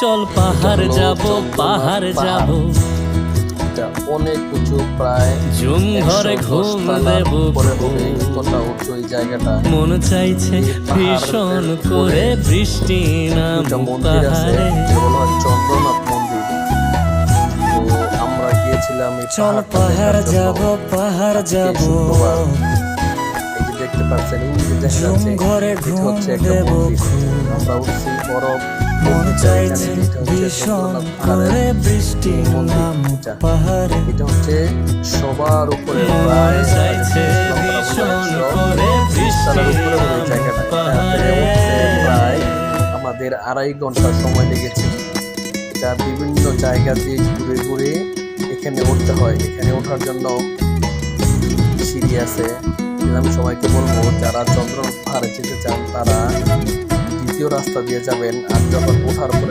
চল পাহাড় যাব, পাহাড় যাব, এটা অনেক উঁচু, প্রায় ঝুম ঘরে 110 ঘুম তলার দেব, উপরে হবে, কতটা উঁচু এই জায়গাটা। মন চাইছে ভীষণ করে বৃষ্টি নাম একটা মন্দির আছে, পাহাড়ে। এটা বলা হয় চন্দ্রনাথ মন্দির। তো আমরা গিয়েছিলাম এই চল পাহাড়টা পাহাড় দেখার যাব, জন্য। পাহাড় আজকে যাব, শুক্রবার, এই যে দেখতে পাচ্ছেন, এই যে দেখা ঝুম যাচ্ছে, ঘরে এটা ঘুম হচ্ছে একটা দেব, মন্দির। আমরা উঠছি বরফ, মন চাইছে এটা হচ্ছে ভীষণ চন্দ্রনাথ করে পাহাড়ের বৃষ্টি নাম এটা। পাহাড়ে। এটা হচ্ছে সবার উপরে, মন প্রায় চাইছে ভীষণ করে বৃষ্টি তলার উপরে হবে এই নাম জায়গাটা। এটা পাহাড়ে। থেকে উঠতে প্রায় আমাদের 2.5 ঘন্টা সময় লেগেছে। এটা বিভিন্ন জায়গা দিয়ে ঘুরে ঘুরে এখানে উঠতে হয়। এখানে ওঠার জন্য সিঁড়ি আছে। আমি সবাইকে বলবো, যারা চন্দ্রনাথ পাহাড়ে যেতে চান তারা দ্বিতীয় রাস্তা দিয়ে যাবেন, আর যখন ওঠার পরে